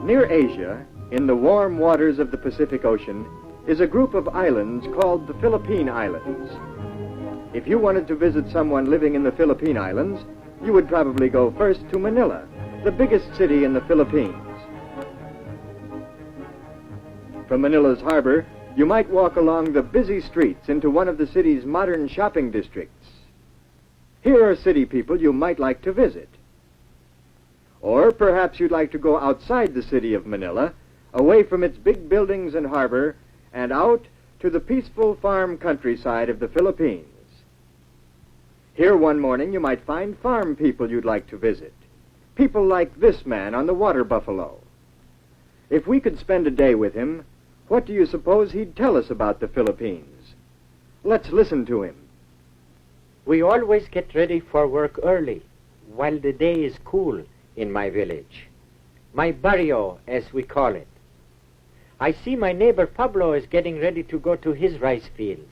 Near Asia, in the warm waters of the Pacific Ocean, is a group of islands called the Philippine Islands. If you wanted to visit someone living in the Philippine Islands, you would probably go first to Manila, the biggest city in the Philippines. From Manila's harbor, you might walk along the busy streets into one of the city's modern shopping districts. Here are city people you might like to visit. Or perhaps you'd like to go outside the city of Manila, away from its big buildings and harbor, and out to the peaceful farm countryside of the Philippines. Here one morning you might find farm people you'd like to visit. People like this man on the water buffalo. If we could spend a day with him, what do you suppose he'd tell us about the Philippines? Let's listen to him. We always get ready for work early, while the day is cool in my village. My barrio, as we call it. I see my neighbor Pablo is getting ready to go to his rice fields.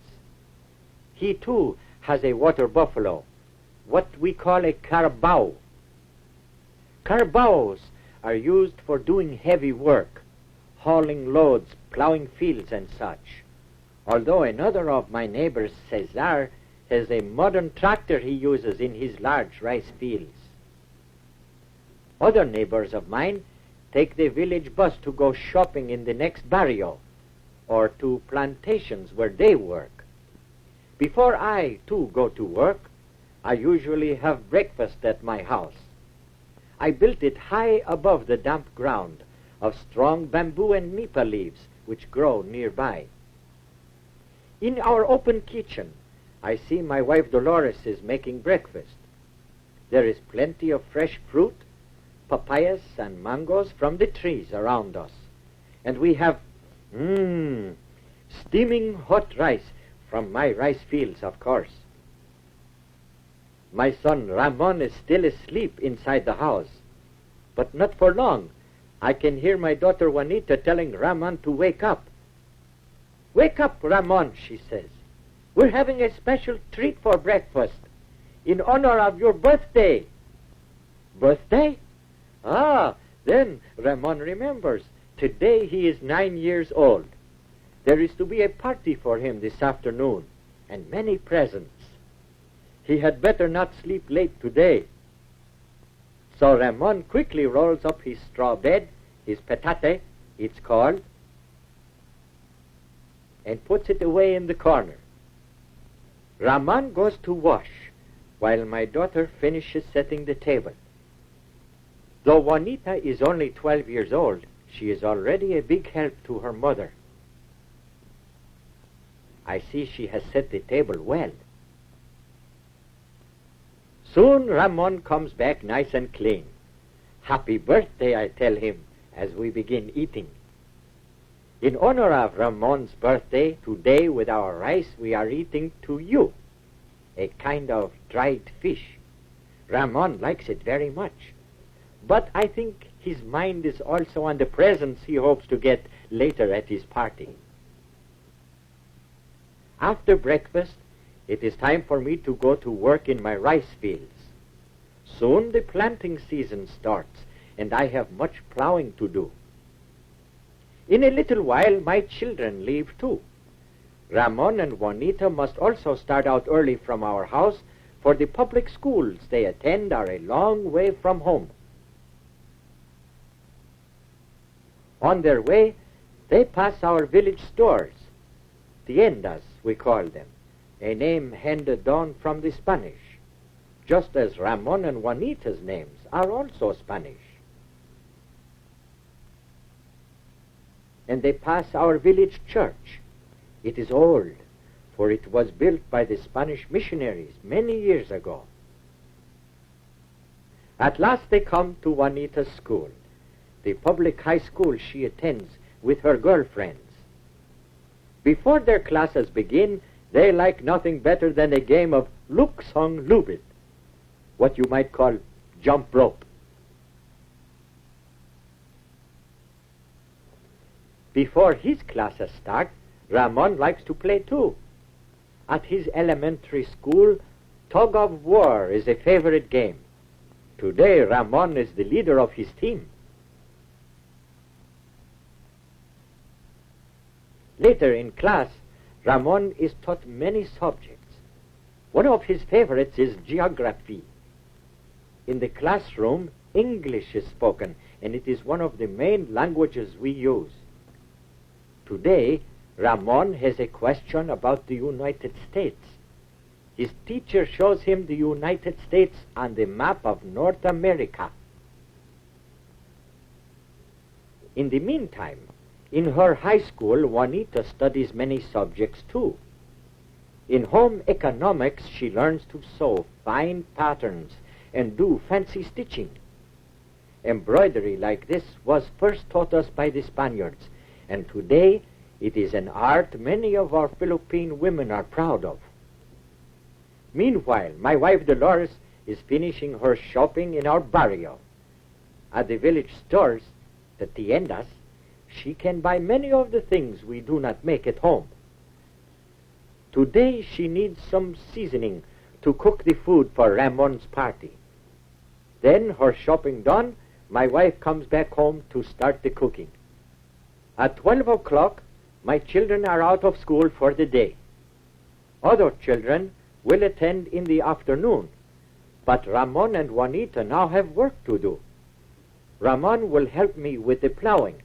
He too has a water buffalo, what we call a carabao. Carabaos are used for doing heavy work, hauling loads, plowing fields and such. Although another of my neighbors, Cesar, has a modern tractor he uses in his large rice fields. Other neighbors of mine take the village bus to go shopping in the next barrio or to plantations where they work. Before I, too, go to work, I usually have breakfast at my house. I built it high above the damp ground of strong bamboo and nipa leaves which grow nearby. In our open kitchen, I see my wife Dolores is making breakfast. There is plenty of fresh fruit, papayas and mangoes from the trees around us. And we have, steaming hot rice from my rice fields, of course. My son Ramon is still asleep inside the house, but not for long. I can hear my daughter Juanita telling Ramon to wake up. Wake up, Ramon, she says. We're having a special treat for breakfast in honor of your birthday. Birthday? Ah, then Ramon remembers. Today he is 9 years old. There is to be a party for him this afternoon, and many presents. He had better not sleep late today. So Ramon quickly rolls up his straw bed, his petate, it's called, and puts it away in the corner. Ramon goes to wash, while my daughter finishes setting the table. Though Juanita is only 12 years old, she is already a big help to her mother. I see she has set the table well. Soon Ramon comes back nice and clean. Happy birthday, I tell him, as we begin eating. In honor of Ramon's birthday, today with our rice we are eating tuyo, a kind of dried fish. Ramon likes it very much. But I think his mind is also on the presents he hopes to get later at his party. After breakfast, it is time for me to go to work in my rice fields. Soon the planting season starts, and I have much plowing to do. In a little while, my children leave too. Ramon and Juanita must also start out early from our house, for the public schools they attend are a long way from home. On their way, they pass our village stores, tiendas we call them, a name handed down from the Spanish, just as Ramon and Juanita's names are also Spanish. And they pass our village church. It is old, for it was built by the Spanish missionaries many years ago. At last they come to Juanita's school, the public high school she attends with her girlfriends. Before their classes begin, they like nothing better than a game of luksong lubid, what you might call jump rope. Before his classes start, Ramon likes to play too. At his elementary school, tug of war is a favorite game. Today, Ramon is the leader of his team. Later in class, Ramon is taught many subjects. One of his favorites is geography. In the classroom, English is spoken, and it is one of the main languages we use. Today, Ramon has a question about the United States. His teacher shows him the United States on the map of North America. In the meantime, in her high school, Juanita studies many subjects too. In home economics, she learns to sew fine patterns and do fancy stitching. Embroidery like this was first taught us by the Spaniards, and today it is an art many of our Philippine women are proud of. Meanwhile, my wife Dolores is finishing her shopping in our barrio. At the village stores, the tiendas, she can buy many of the things we do not make at home. Today she needs some seasoning to cook the food for Ramon's party. Then, her shopping done, my wife comes back home to start the cooking. At 12 o'clock, my children are out of school for the day. Other children will attend in the afternoon, but Ramon and Juanita now have work to do. Ramon will help me with the plowing,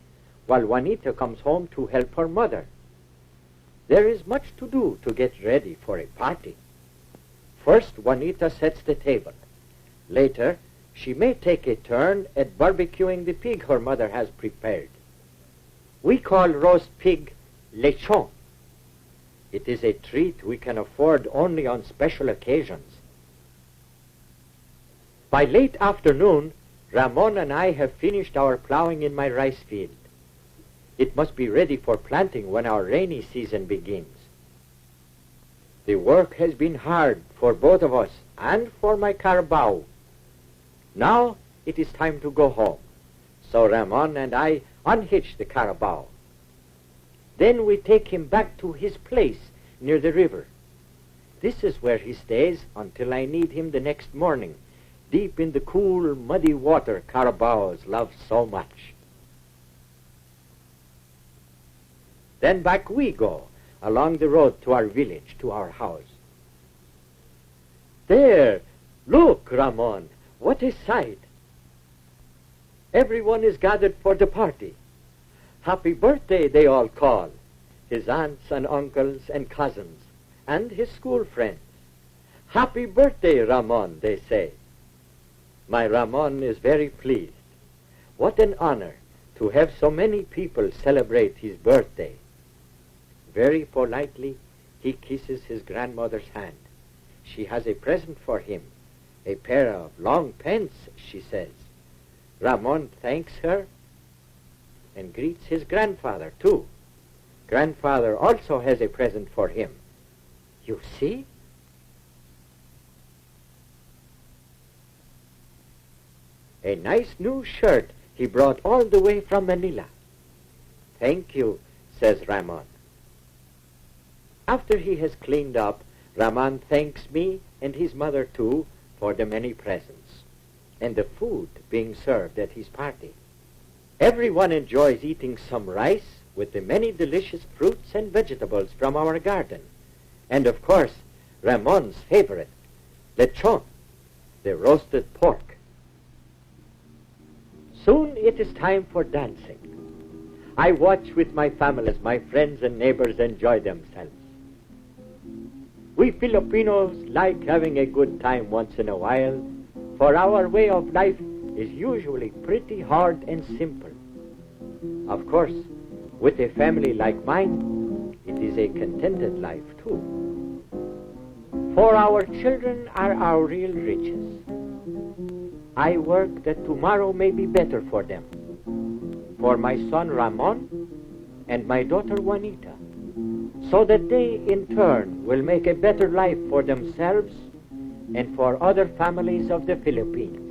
while Juanita comes home to help her mother. There is much to do to get ready for a party. First, Juanita sets the table. Later, she may take a turn at barbecuing the pig her mother has prepared. We call roast pig lechon. It is a treat we can afford only on special occasions. By late afternoon, Ramon and I have finished our plowing in my rice field. It must be ready for planting when our rainy season begins. The work has been hard for both of us and for my carabao. Now it is time to go home, so Ramon and I unhitch the carabao. Then we take him back to his place near the river. This is where he stays until I need him the next morning, deep in the cool, muddy water carabaos love so much. Then back we go, along the road to our village, to our house. There, look, Ramon, what a sight! Everyone is gathered for the party. Happy birthday, they all call, his aunts and uncles and cousins, and his school friends. Happy birthday, Ramon, they say. My Ramon is very pleased. What an honor to have so many people celebrate his birthday. Very politely, he kisses his grandmother's hand. She has a present for him, a pair of long pants, she says. Ramon thanks her and greets his grandfather, too. Grandfather also has a present for him. You see? A nice new shirt he brought all the way from Manila. Thank you, says Ramon. After he has cleaned up, Ramon thanks me and his mother, too, for the many presents and the food being served at his party. Everyone enjoys eating some rice with the many delicious fruits and vegetables from our garden. And, of course, Ramon's favorite, lechon, the roasted pork. Soon it is time for dancing. I watch with my family as my friends and neighbors enjoy themselves. We Filipinos like having a good time once in a while, for our way of life is usually pretty hard and simple. Of course, with a family like mine, it is a contented life too. For our children are our real riches. I work that tomorrow may be better for them, for my son Ramon and my daughter Juanita, so that they in turn will make a better life for themselves and for other families of the Philippines.